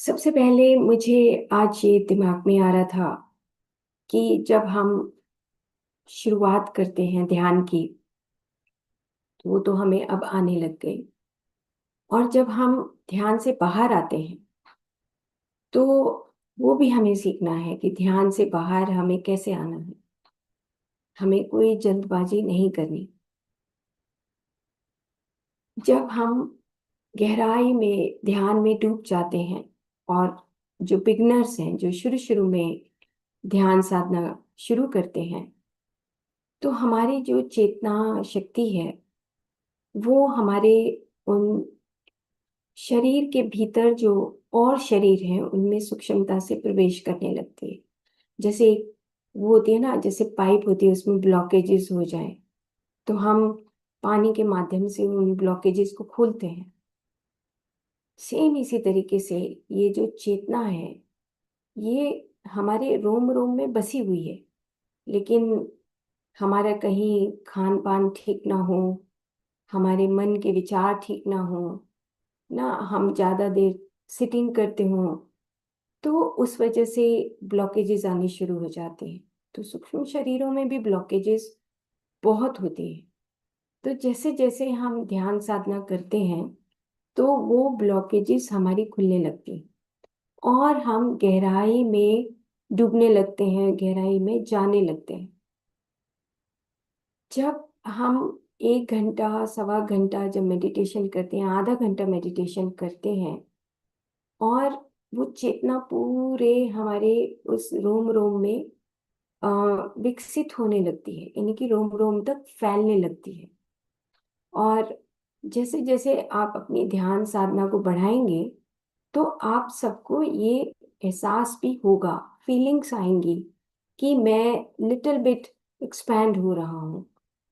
सबसे पहले मुझे आज ये दिमाग में आ रहा था कि जब हम शुरुआत करते हैं ध्यान की, तो वो तो हमें अब आने लग गई। और जब हम ध्यान से बाहर आते हैं, तो वो भी हमें सीखना है कि ध्यान से बाहर हमें कैसे आना है। हमें कोई जल्दबाजी नहीं करनी। जब हम गहराई में ध्यान में डूब जाते हैं, और जो बिगनर्स हैं, जो शुरू शुरू में ध्यान साधना शुरू करते हैं, तो हमारी जो चेतना शक्ति है, वो हमारे उन शरीर के भीतर जो और शरीर हैं उनमें सूक्ष्मता से प्रवेश करने लगती है। जैसे वो होती है ना, जैसे पाइप होती है, उसमें ब्लॉकेजेस हो जाए तो हम पानी के माध्यम से उन ब्लॉकेजेस को खोलते हैं। सेम इसी तरीके से ये जो चेतना है, ये हमारे रोम रोम में बसी हुई है। लेकिन हमारा कहीं खान पान ठीक ना हो, हमारे मन के विचार ठीक ना हो, ना हम ज़्यादा देर सिटिंग करते हो, तो उस वजह से ब्लॉकेजेस आने शुरू हो जाते हैं। तो सूक्ष्म शरीरों में भी ब्लॉकेजेस बहुत होते हैं। तो जैसे जैसे हम ध्यान साधना करते हैं, तो वो ब्लॉकेजेस हमारी खुलने लगती हैं, और हम गहराई में डूबने लगते हैं, गहराई में जाने लगते हैं। जब हम 1 घंटा, सवा घंटा जब मेडिटेशन करते हैं, आधा घंटा मेडिटेशन करते हैं, और वो चेतना पूरे हमारे उस रोम रोम में अ, विकसित होने लगती है, यानी कि रोम रोम तक फैलने लगती है। और जैसे जैसे आप अपनी ध्यान साधना को बढ़ाएंगे, तो आप सबको ये एहसास भी होगा, फीलिंग्स आएंगी कि मैं लिटिल बिट एक्सपैंड हो रहा हूँ,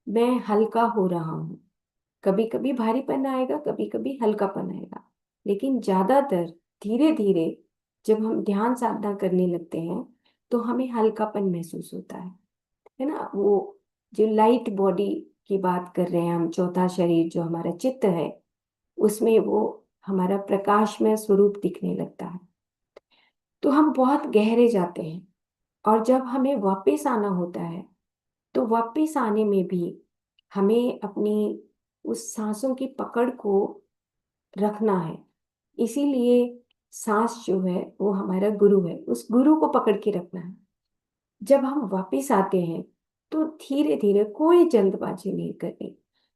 मैं हल्का हो रहा हूँ। कभी कभी भारीपन आएगा, कभी कभी हल्कापन आएगा, लेकिन ज्यादातर धीरे धीरे जब हम ध्यान साधना करने लगते हैं, तो हमें हल्कापन महसूस होता है ना। वो जो लाइट बॉडी की बात कर रहे हैं हम, चौथा शरीर जो हमारा चित्त है, उसमें वो हमारा प्रकाशमय स्वरूप दिखने लगता है। तो हम बहुत गहरे जाते हैं, और जब हमें वापस आना होता है, तो वापस आने में भी हमें अपनी उस सांसों की पकड़ को रखना है। इसीलिए सांस जो है वो हमारा गुरु है, उस गुरु को पकड़ के रखना है। जब हम वापस आते हैं, तो धीरे धीरे, कोई जल्दबाजी नहीं करनी।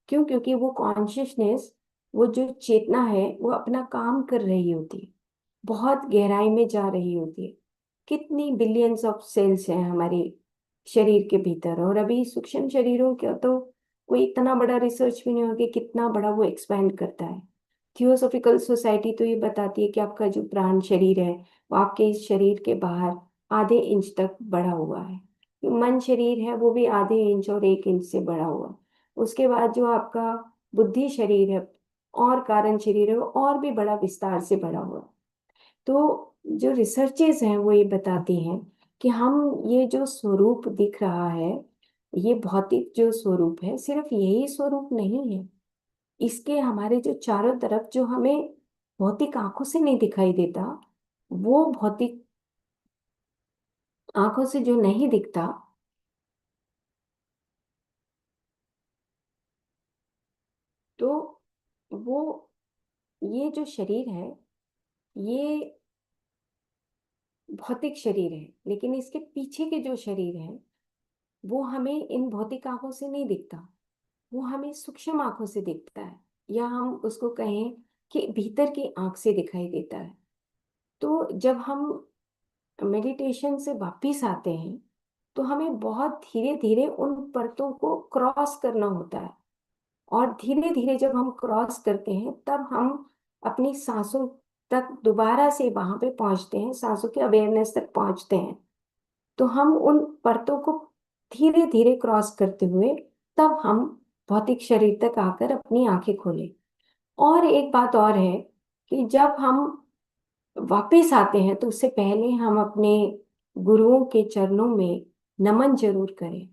क्यों? क्योंकि वो कॉन्शियसनेस, वो जो चेतना है, वो अपना काम कर रही होती है, बहुत गहराई में जा रही होती है। कितनी बिलियंस ऑफ सेल्स हैं हमारे शरीर के भीतर, और अभी सूक्ष्म शरीरों का तो कोई इतना बड़ा रिसर्च भी नहीं हो कि कितना बड़ा वो एक्सपैंड करता है। थियोसॉफिकल सोसाइटी तो ये बताती है कि आपका जो प्राण शरीर है, वो आपके इस शरीर के बाहर आधे इंच तक बढ़ा हुआ है। जो मन शरीर है, वो भी आधे इंच और 1 इंच से बढ़ा हुआ है। उसके बाद जो आपका बुद्धि शरीर है और कारण शरीर है, वो और भी बड़ा विस्तार से बढ़ा हुआ है। तो जो रिसर्चेस हैं वो ये बताती हैं कि हम, ये जो स्वरूप दिख रहा है, ये भौतिक जो स्वरूप है, सिर्फ यही स्वरूप नहीं है। इसके हमारे जो चारों तरफ, जो हमें भौतिक आंखों से नहीं दिखाई देता, वो भौतिक आंखों से जो नहीं दिखता, तो वो, ये जो शरीर है, ये भौतिक शरीर है, लेकिन इसके पीछे के जो शरीर है, वो हमें इन भौतिक आंखों से नहीं दिखता। वो हमें सूक्ष्म आंखों से दिखता है, या हम उसको कहें कि भीतर की आंख से दिखाई देता है। तो जब हम मेडिटेशन से वापिस आते हैं, तो हमें बहुत धीरे धीरे उन परतों को क्रॉस करना होता है। और धीरे धीरे जब हम क्रॉस करते हैं, तब हम अपनी सांसों तक दोबारा से वहां पे पहुंचते हैं, सांसों के अवेयरनेस तक पहुंचते हैं। तो हम उन परतों को धीरे धीरे क्रॉस करते हुए, तब हम भौतिक शरीर तक आकर अपनी आंखें खोलें। और एक बात और है कि जब हम वापस आते हैं, तो उससे पहले हम अपने गुरुओं के चरणों में नमन जरूर करें,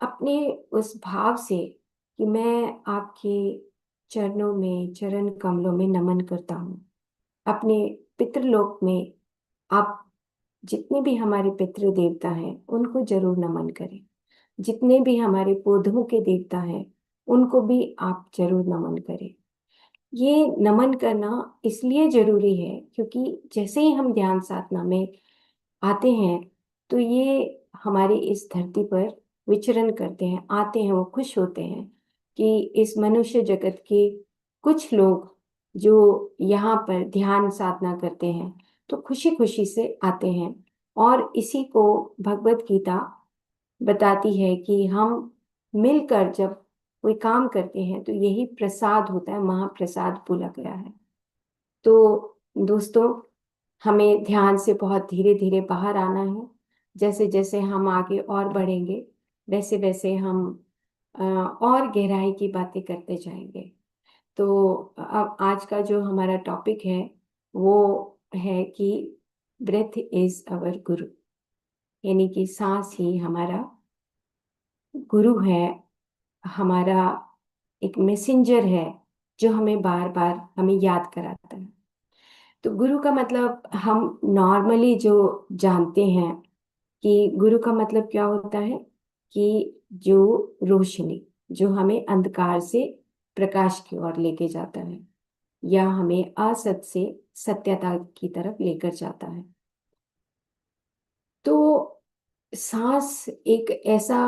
अपने उस भाव से कि मैं आपके चरणों में, चरण कमलों में नमन करता हूँ। अपने पितृलोक में आप जितने भी हमारे पितृ देवता हैं उनको जरूर नमन करें। जितने भी हमारे पौधों के देवता हैं उनको भी आप जरूर नमन करें। ये नमन करना इसलिए जरूरी है क्योंकि जैसे ही हम ध्यान साधना में आते हैं तो ये हमारी इस धरती पर विचरण करते हैं, आते हैं, वो खुश होते हैं कि इस मनुष्य जगत के कुछ लोग जो यहाँ पर ध्यान साधना करते हैं तो खुशी खुशी से आते हैं। और इसी को भगवत गीता बताती है कि हम मिलकर जब कोई काम करते हैं तो यही प्रसाद होता है, महाप्रसाद बोला गया है। तो दोस्तों, हमें ध्यान से बहुत धीरे धीरे बाहर आना है। जैसे जैसे हम आगे और बढ़ेंगे वैसे वैसे हम और गहराई की बातें करते जाएंगे। तो अब आज का जो हमारा टॉपिक है वो है कि ब्रेथ इज अवर गुरु, यानी कि सांस ही हमारा गुरु है, हमारा एक मैसेंजर है जो हमें बार बार हमें याद कराता है। तो गुरु का मतलब हम नॉर्मली जो जानते हैं कि गुरु का मतलब क्या होता है कि जो रोशनी जो हमें अंधकार से प्रकाश की ओर लेके जाता है या हमें असत से सत्यता की तरफ लेकर जाता है। तो सांस एक ऐसा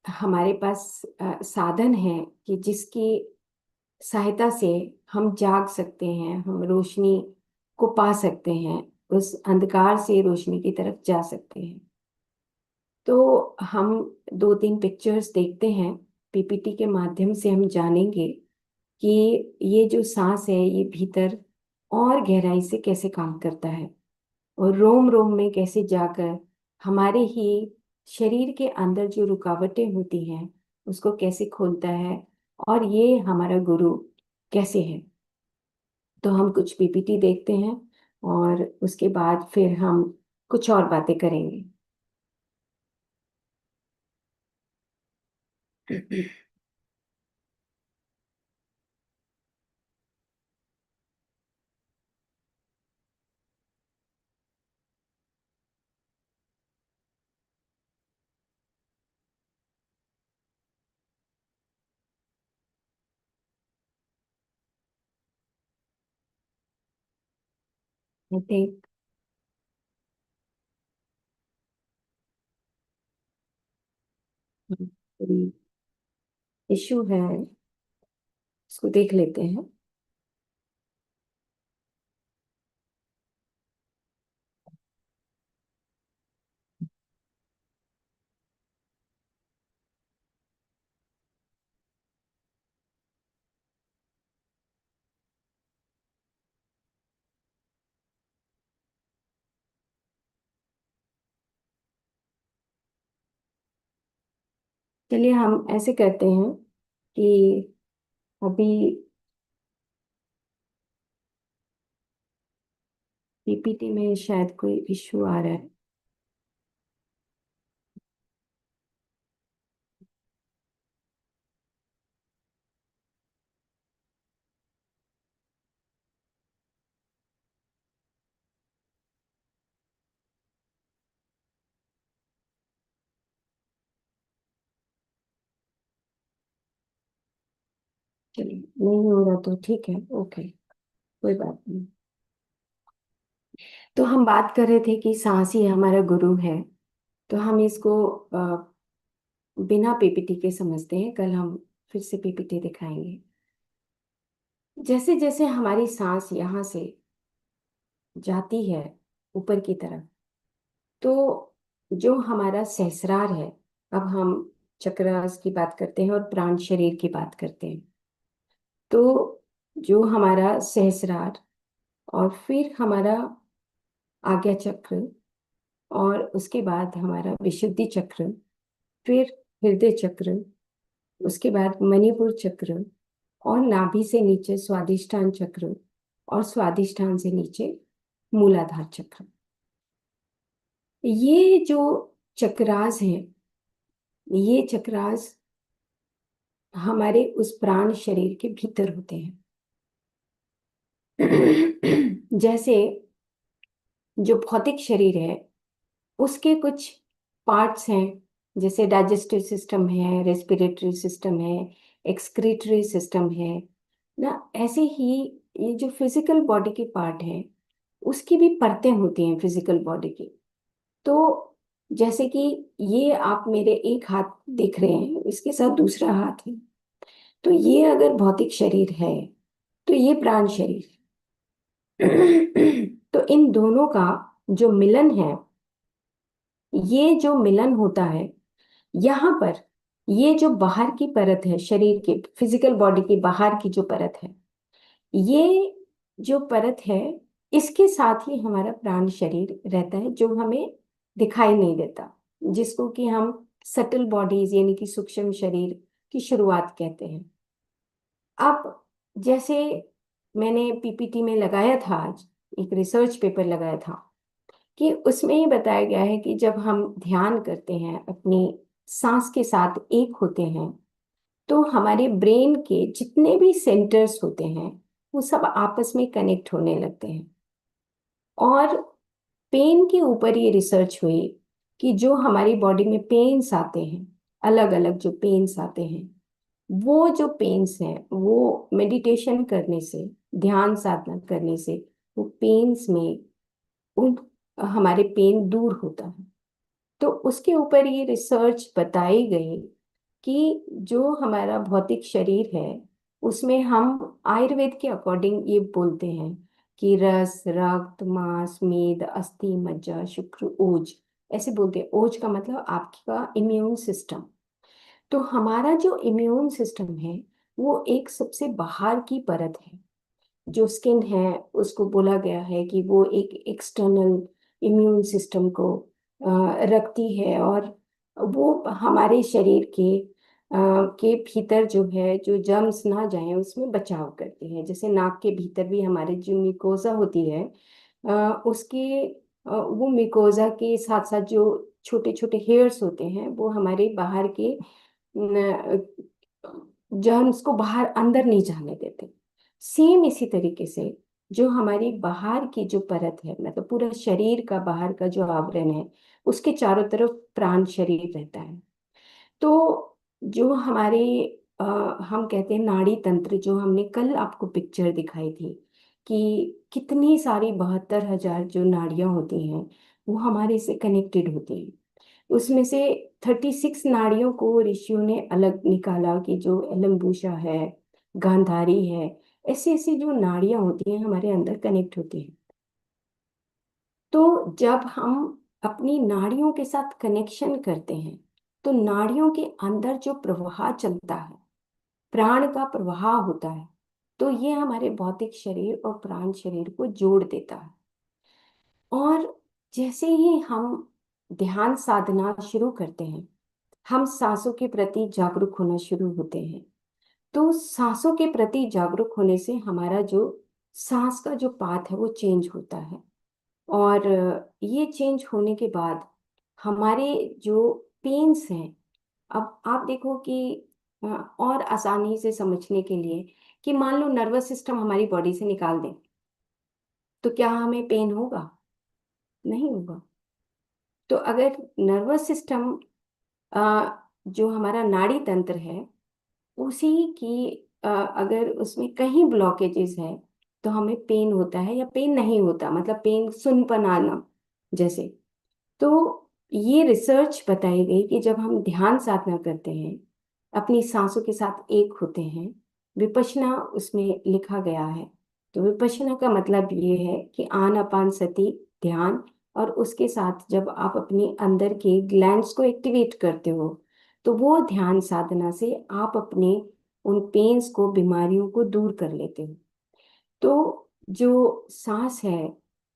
हमारे पास साधन है कि जिसकी सहायता से हम जाग सकते हैं, हम रोशनी को पा सकते हैं, उस अंधकार से रोशनी की तरफ जा सकते हैं। तो हम दो तीन पिक्चर्स देखते हैं, पीपीटी के माध्यम से हम जानेंगे कि ये जो सांस है ये भीतर और गहराई से कैसे काम करता है और रोम रोम में कैसे जाकर हमारे ही शरीर के अंदर जो रुकावटें होती हैं उसको कैसे खोलता है और ये हमारा गुरु कैसे है। तो हम कुछ पीपीटी देखते हैं और उसके बाद फिर हम कुछ और बातें करेंगे। आई थिंक कोई इशू है, इसको देख लेते हैं। चलिए हम ऐसे करते हैं कि अभी पीपीटी में शायद कोई इशू आ रहा है। चलिए नहीं हो रहा तो ठीक है, ओके, कोई बात नहीं। तो हम बात कर रहे थे कि सांस ही हमारा गुरु है। तो हम इसको बिना पीपीटी के समझते हैं, कल हम फिर से पीपीटी दिखाएंगे। जैसे जैसे हमारी सांस यहाँ से जाती है ऊपर की तरफ तो जो हमारा सहस्रार है, अब हम चक्रास की बात करते हैं और प्राण शरीर की बात करते हैं। तो जो हमारा सहस्रार और फिर हमारा आज्ञा चक्र और उसके बाद हमारा विशुद्धि चक्र, फिर हृदय चक्र, उसके बाद मणिपुर चक्र और नाभि से नीचे स्वादिष्ठान चक्र और स्वादिष्ठान से नीचे मूलाधार चक्र। ये जो चक्रास हैं, ये चक्रास हमारे उस प्राण शरीर के भीतर होते हैं। जैसे जो भौतिक शरीर है उसके कुछ पार्ट्स हैं, जैसे डाइजेस्टिव सिस्टम है, रेस्पिरेटरी सिस्टम है, एक्सक्रीटरी सिस्टम है ना। ऐसे ही ये जो फिजिकल बॉडी के पार्ट हैं उसकी भी परतें होती हैं फिजिकल बॉडी की। तो जैसे कि ये आप मेरे एक हाथ देख रहे हैं, इसके साथ दूसरा हाथ है, तो ये अगर भौतिक शरीर है तो ये प्राण शरीर है। तो इन दोनों का जो मिलन है, ये जो मिलन होता है यहाँ पर, ये जो बाहर की परत है शरीर के, फिजिकल बॉडी की बाहर की जो परत है, ये जो परत है इसके साथ ही हमारा प्राण शरीर रहता है, जो हमें दिखाई नहीं देता, जिसको कि हम सटल बॉडीज यानी कि सूक्ष्म शरीर की शुरुआत कहते हैं। अब जैसे मैंने पीपीटी में लगाया था, आज एक रिसर्च पेपर लगाया था, कि उसमें ये बताया गया है कि जब हम ध्यान करते हैं, अपनी सांस के साथ एक होते हैं, तो हमारे ब्रेन के जितने भी सेंटर्स होते हैं वो सब आपस में कनेक्ट होने लगते हैं। और पेन के ऊपर ये रिसर्च हुई कि जो हमारी बॉडी में पेन्स आते हैं, अलग अलग जो पेन्स आते हैं, वो जो पेन्स हैं वो मेडिटेशन करने से, ध्यान साधना करने से, वो पेन्स में उन हमारे पेन दूर होता है। तो उसके ऊपर ये रिसर्च बताई गई कि जो हमारा भौतिक शरीर है उसमें हम आयुर्वेद के अकॉर्डिंग ये बोलते हैं कि रस, रक्त, मांस, मेद, अस्थि, मज्जा, शुक्र, ओज, ऐसे बोलते हैं। ओज का मतलब आपका इम्यून सिस्टम। तो हमारा जो इम्यून सिस्टम है वो एक सबसे बाहर की परत है। जो स्किन है उसको बोला गया है कि वो एक एक्सटर्नल इम्यून सिस्टम को रखती है, और वो हमारे शरीर के भीतर जो है, जो जर्म्स ना जाएं उसमें बचाव करती है। जैसे नाक के भीतर भी हमारे जो मिकोजा होती है, उसके वो मिकोजा के साथ साथ जो छोटे छोटे हेयर्स होते हैं वो हमारे बाहर के जर्म्स को बाहर अंदर नहीं जाने देते। सेम इसी तरीके से जो हमारी बाहर की जो परत है, मतलब पूरा शरीर का बाहर का जो आवरण है, उसके चारों तरफ प्राण शरीर रहता है। तो जो हमारे अ, हम कहते हैं नाड़ी तंत्र, जो हमने कल आपको पिक्चर दिखाई थी कि कितनी सारी 72,000 जो नाड़ियां होती हैं वो हमारे से कनेक्टेड होती हैं। उसमें से 36 नाड़ियों को ऋषियों ने अलग निकाला कि जो लंबूशा है, गांधारी है, ऐसी ऐसी जो नाड़ियां होती हैं हमारे अंदर कनेक्ट होती हैं। तो जब हम अपनी नाड़ियों के साथ कनेक्शन करते हैं तो नाड़ियों के अंदर जो प्रवाह चलता है, प्राण का प्रवाह होता है, तो ये हमारे भौतिक शरीर और प्राण शरीर को जोड़ देता है। और जैसे ही हम ध्यान साधना शुरू करते हैं, हम सांसों के प्रति जागरूक होना शुरू होते हैं। तो सांसों के प्रति जागरूक होने से हमारा जो सांस का जो पाथ है वो चेंज होता है। और ये चेंज होने के बाद हमारे जो पेन्स हैं, अब आप देखो कि और आसानी से समझने के लिए, कि मान लो नर्वस सिस्टम हमारी बॉडी से निकाल दें तो क्या हमें पेन होगा? नहीं होगा। तो अगर नर्वस सिस्टम, जो हमारा नाड़ी तंत्र है, उसी की अगर उसमें कहीं ब्लॉकेजेस है तो हमें पेन होता है या पेन नहीं होता, मतलब पेन, सुनपन आना जैसे। तो ये रिसर्च बताई गई कि जब हम ध्यान साधना करते हैं, अपनी सांसों के साथ एक होते हैं, विपश्यना उसमें लिखा गया है। तो विपश्यना का मतलब ये है कि आनापान सति ध्यान, और उसके साथ जब आप अपने अंदर के ग्लैंड्स को एक्टिवेट करते हो, तो वो ध्यान साधना से आप अपने उन पेन्स को, बीमारियों को दूर कर लेते हो। तो जो सांस है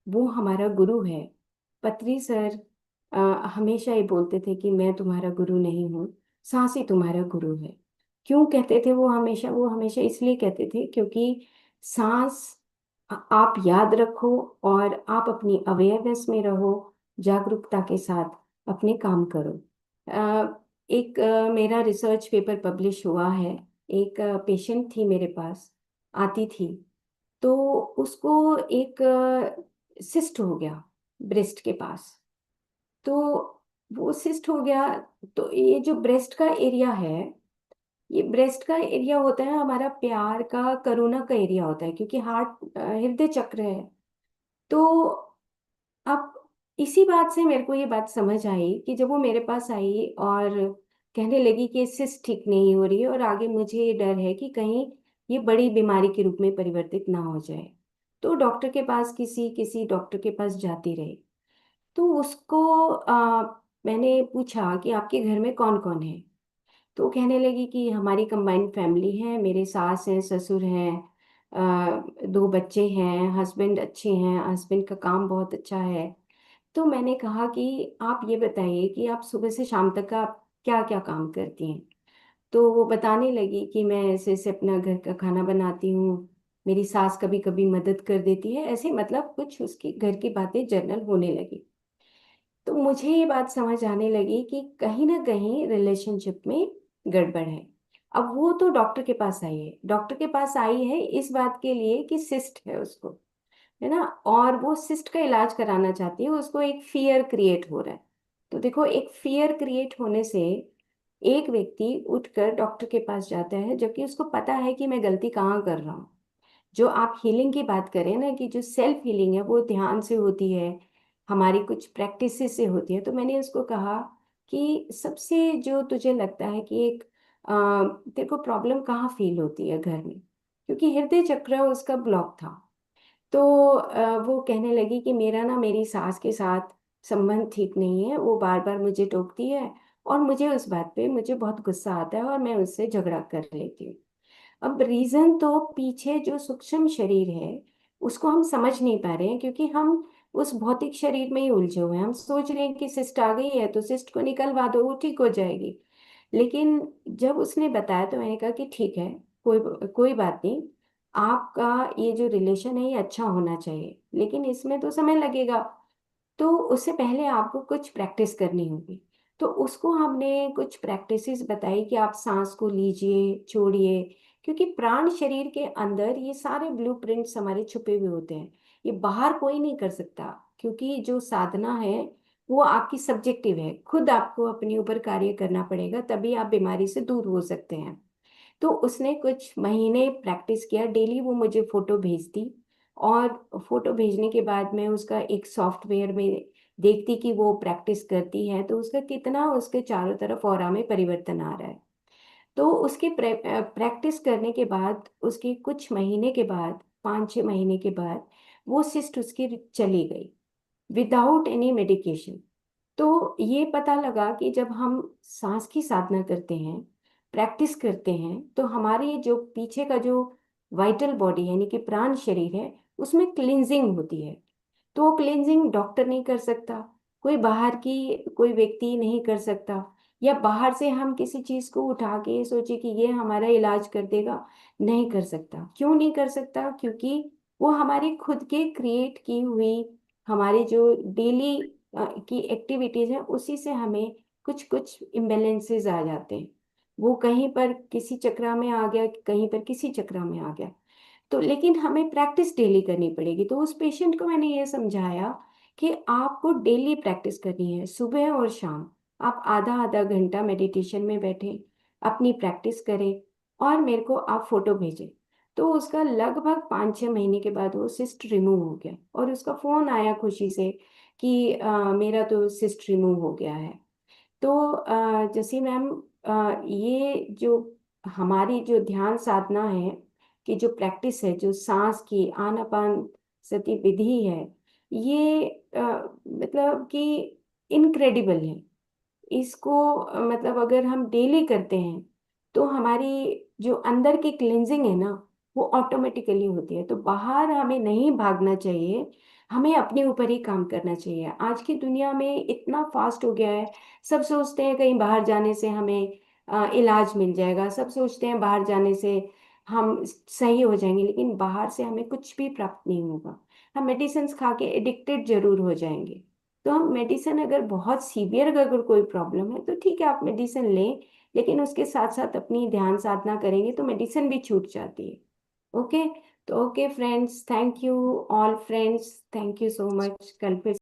वो हमारा गुरु है। पत्री सर अ, हमेशा ये बोलते थे कि मैं तुम्हारा गुरु नहीं हूँ, सांस ही तुम्हारा गुरु है। क्यों कहते थे वो हमेशा इसलिए कहते थे क्योंकि सांस आप याद रखो और आप अपनी अवेयरनेस में रहो, जागरूकता के साथ अपने काम करो। एक मेरा रिसर्च पेपर पब्लिश हुआ है। एक पेशेंट थी मेरे पास, आती थी, तो उसको एक सिस्ट हो गया ब्रेस्ट के पास। तो वो सिस्ट हो गया। तो ये जो ब्रेस्ट का एरिया है, ये ब्रेस्ट का एरिया होता है हमारा प्यार का, करुणा का एरिया होता है, क्योंकि हार्ट हृदय चक्र है। तो अब इसी बात से मेरे को ये बात समझ आई कि जब वो मेरे पास आई और कहने लगी कि सिस्ट ठीक नहीं हो रही है और आगे मुझे ये डर है कि कहीं ये बड़ी बीमारी के रूप में परिवर्तित ना हो जाए, तो डॉक्टर के पास किसी किसी डॉक्टर के पास जाती रही। तो उसको मैंने पूछा कि आपके घर में कौन कौन है। तो वो कहने लगी कि हमारी कंबाइंड फैमिली है, मेरे सास हैं, ससुर हैं, दो बच्चे हैं, हस्बैंड अच्छे हैं, हस्बैंड का काम बहुत अच्छा है। तो मैंने कहा कि आप ये बताइए कि आप सुबह से शाम तक का क्या क्या काम करती हैं। तो वो बताने लगी कि मैं ऐसे ऐसे अपना घर का खाना बनाती हूँ, मेरी सास कभी कभी मदद कर देती है, ऐसे मतलब कुछ उसकी घर की बातें जनरल होने लगी। तो मुझे ये बात समझ आने लगी कि कहीं ना कहीं रिलेशनशिप में गड़बड़ है। अब वो तो डॉक्टर के पास आई है, डॉक्टर के पास आई है इस बात के लिए कि सिस्ट है उसको, है ना, और वो सिस्ट का इलाज कराना चाहती है, उसको एक फियर क्रिएट हो रहा है। तो देखो, एक फियर क्रिएट होने से एक व्यक्ति उठकर डॉक्टर के पास जाता है, जबकि उसको पता है कि मैं गलती कहाँ कर रहा हूँ। जो आप हीलिंग की बात करें ना, कि जो सेल्फ हीलिंग है वो ध्यान से होती है, हमारी कुछ प्रैक्टिसेस से होती है। तो मैंने उसको कहा कि सबसे जो तुझे लगता है कि एक तेरे को प्रॉब्लम कहाँ फील होती है घर में, क्योंकि हृदय चक्र उसका ब्लॉक था। तो वो कहने लगी कि मेरा ना मेरी सास के साथ संबंध ठीक नहीं है, वो बार बार मुझे टोकती है और मुझे उस बात पे मुझे बहुत गुस्सा आता है और मैं उससे झगड़ा कर लेती हूँ। अब रीजन तो पीछे जो सूक्ष्म शरीर है उसको हम समझ नहीं पा रहे हैं, क्योंकि हम उस भौतिक शरीर में ही उलझे हुए हैं। हम सोच रहे हैं कि सिस्ट आ गई है तो सिस्ट को निकलवा दो, वो ठीक हो जाएगी। लेकिन जब उसने बताया तो मैंने कहा कि ठीक है, कोई कोई बात नहीं, आपका ये जो रिलेशन है ये अच्छा होना चाहिए, लेकिन इसमें तो समय लगेगा। तो उससे पहले आपको कुछ प्रैक्टिस करनी होगी। तो उसको हमने कुछ प्रैक्टिसेस बताई कि आप सांस को लीजिए, छोड़िए, क्योंकि प्राण शरीर के अंदर ये सारे ब्लूप्रिंट्स हमारे छुपे हुए होते हैं। ये बाहर कोई नहीं कर सकता, क्योंकि जो साधना है वो आपकी सब्जेक्टिव है, खुद आपको अपने ऊपर कार्य करना पड़ेगा, तभी आप बीमारी से दूर हो सकते हैं। तो उसने कुछ महीने प्रैक्टिस किया, डेली वो मुझे फोटो भेजती, और फोटो भेजने के बाद मैं उसका एक सॉफ्टवेयर में देखती कि वो प्रैक्टिस करती है तो उसका कितना उसके चारों तरफ ऑरा में परिवर्तन आ रहा है। तो उसके प्रैक्टिस करने के बाद, उसके कुछ महीने के बाद, 5-6 महीने के बाद, वो सिस्ट उसकी चली गई विदाउट एनी मेडिकेशन। तो ये पता लगा कि जब हम सांस की साधना करते हैं, प्रैक्टिस करते हैं, तो हमारे जो पीछे का जो वाइटल बॉडी यानी कि प्राण शरीर है उसमें क्लिनजिंग होती है। तो वो क्लींजिंग डॉक्टर नहीं कर सकता, कोई बाहर की कोई व्यक्ति नहीं कर सकता, या बाहर से हम किसी चीज को उठा के सोचे कि ये हमारा इलाज कर देगा, नहीं कर सकता। क्यों नहीं कर सकता? क्योंकि वो हमारी खुद के क्रिएट की हुई, हमारी जो डेली की एक्टिविटीज है उसी से हमें कुछ कुछ इम्बेलेंसेस आ जाते हैं। वो कहीं पर किसी चक्रा में आ गया, कहीं पर किसी चक्रा में आ गया। तो लेकिन हमें प्रैक्टिस डेली करनी पड़ेगी। तो उस पेशेंट को मैंने ये समझाया कि आपको डेली प्रैक्टिस करनी है, सुबह और शाम। आप आधा आधा घंटा मेडिटेशन में बैठें, अपनी प्रैक्टिस करें, और मेरे को आप फोटो भेजें। तो उसका लगभग 5-6 महीने के बाद वो सिस्ट रिमूव हो गया, और उसका फोन आया खुशी से कि मेरा तो सिस्ट रिमूव हो गया है। तो जैसे मैम, ये जो हमारी जो ध्यान साधना है, कि जो प्रैक्टिस है, जो सांस की आनापान सती विधि है, ये मतलब कि इनक्रेडिबल है। इसको मतलब अगर हम डेली करते हैं तो हमारी जो अंदर की क्लिनजिंग है ना, वो ऑटोमेटिकली होती है। तो बाहर हमें नहीं भागना चाहिए, हमें अपने ऊपर ही काम करना चाहिए। आज की दुनिया में इतना फास्ट हो गया है, सब सोचते हैं कहीं बाहर जाने से हमें इलाज मिल जाएगा, सब सोचते हैं बाहर जाने से हम सही हो जाएंगे, लेकिन बाहर से हमें कुछ भी प्राप्त नहीं होगा। हम मेडिसिन खा के एडिक्टेड जरूर हो जाएंगे। तो हम मेडिसिन, अगर बहुत सीवियर अगर कोई प्रॉब्लम है तो ठीक है आप मेडिसिन लें, लेकिन उसके साथ साथ अपनी ध्यान साधना करेंगे तो मेडिसिन भी छूट जाती है। ओके। तो okay friends, thank you all friends, thank you so much. कल फिर